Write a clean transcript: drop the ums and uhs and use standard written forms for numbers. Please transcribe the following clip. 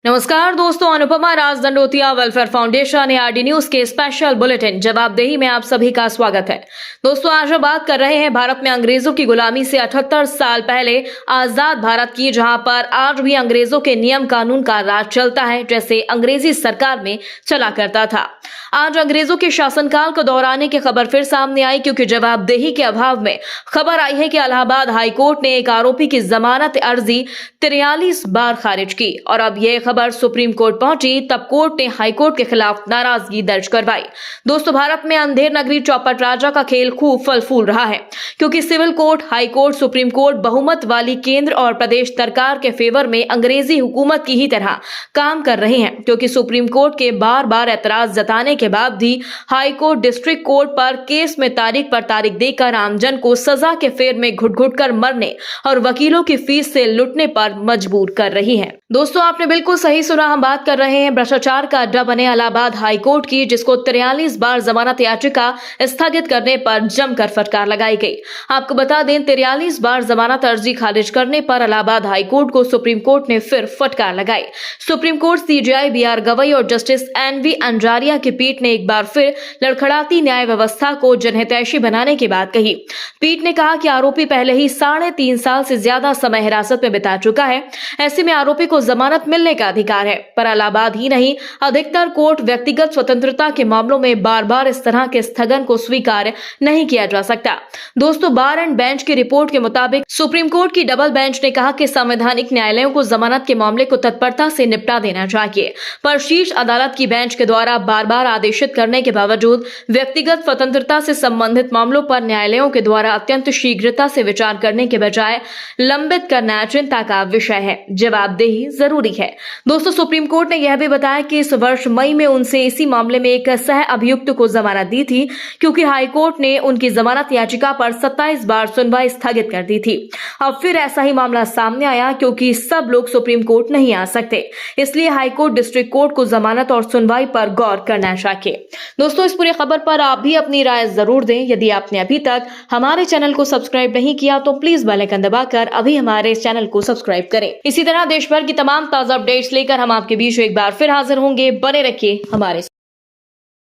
नमस्कार दोस्तों, Anupama Raj Dandotiya welfare foundation ARD news के स्पेशल बुलेटिन जवाबदेही में आप सभी का स्वागत है। दोस्तों, आज हम बात कर रहे हैं भारत में अंग्रेजों की गुलामी से 78 साल पहले आजाद भारत की, जहां पर आज भी अंग्रेजों के नियम कानून का राज चलता है जैसे अंग्रेजी सरकार में चला करता था। आज अंग्रेजों के शासनकाल को दोहराने की खबर फिर सामने आई, क्योंकि जवाबदेही के अभाव में खबर आई है कि इलाहाबाद हाईकोर्ट ने एक आरोपी की जमानत अर्जी 43 बार खारिज की और अब यह खबर सुप्रीम कोर्ट पहुंची, तब कोर्ट ने हाईकोर्ट के खिलाफ नाराजगी दर्ज करवाई। दोस्तों, भारत में अंधेर नगरी चौपट राजा का खेल खूब फल फूल रहा है, क्योंकि civil court, high court, supreme court बहुमत वाली केंद्र और प्रदेश सरकार के फेवर में अंग्रेजी हुकूमत की ही तरह काम कर रहे हैं, क्योंकि सुप्रीम कोर्ट के बार बार एतराज जताने के बाद भी हाई कोर्ट डिस्ट्रिक्ट कोर्ट पर केस में तारीख पर तारीख देकर आमजन को सजा के फेर में घुट घुट कर मरने और वकीलों की फीस से लुटने पर मजबूर कर रही है। दोस्तों, आपने बिल्कुल सही सुना, हम बात कर रहे हैं भ्रष्टाचार का अड्डा बने इलाहाबाद हाईकोर्ट की, जिसको 43 बार जमानत याचिका स्थगित करने पर जमकर फटकार लगाई गई। आपको बता दें, 43 बार जमानत अर्जी खारिज करने पर इलाहाबाद हाईकोर्ट को सुप्रीम कोर्ट ने फिर फटकार लगाई। Supreme court CJI BR Gavai और जस्टिस NV अंजारिया की पीठ ने एक बार फिर लड़खड़ाती न्याय व्यवस्था को जनहितैषी बनाने की बात कही। पीठ ने कहा कि आरोपी पहले ही 3.5 साल से ज्यादा समय हिरासत में बिता चुका है, ऐसे में आरोपी को जमानत मिलने का अधिकार है। पर इलाहाबाद ही नहीं, अधिकतर कोर्ट व्यक्तिगत स्वतंत्रता के मामलों में बार बार इस तरह के स्थगन को स्वीकार नहीं किया जा सकता। दोस्तों, बार एंड बेंच की रिपोर्ट के मुताबिक सुप्रीम कोर्ट की डबल बेंच ने कहा कि संवैधानिक न्यायालयों को जमानत के मामले को तत्परता से निपटा देना चाहिए, पर शीर्ष अदालत की बेंच के द्वारा बार बार आदेशित करने के बावजूद व्यक्तिगत स्वतंत्रता से संबंधित मामलों पर न्यायालयों के द्वारा अत्यंत शीघ्रता से विचार करने के बजाय लंबित करना चिंता का विषय है। जवाबदेही जरूरी है। दोस्तों, सुप्रीम कोर्ट ने यह भी बताया कि इस वर्ष मई में उनसे इसी मामले में एक सह अभियुक्त को जमानत दी थी, क्योंकि हाईकोर्ट ने उनकी जमानत याचिका पर 27 बार सुनवाई स्थगित कर दी थी। अब फिर ऐसा ही मामला सामने आया, क्योंकि सब लोग सुप्रीम कोर्ट नहीं आ सकते, इसलिए हाईकोर्ट डिस्ट्रिक्ट कोर्ट को जमानत और सुनवाई पर गौर करना चाहिए। दोस्तों, इस पूरी खबर पर आप भी अपनी राय जरूर दें। यदि आपने अभी तक हमारे चैनल को सब्सक्राइब नहीं किया तो प्लीज बेल आइकन दबाकर अभी हमारे चैनल को सब्सक्राइब करें। इसी तरह देश भर की तमाम ताजा अपडेट्स लेकर हम आपके बीच एक बार फिर हाजिर होंगे। बने रखिए हमारे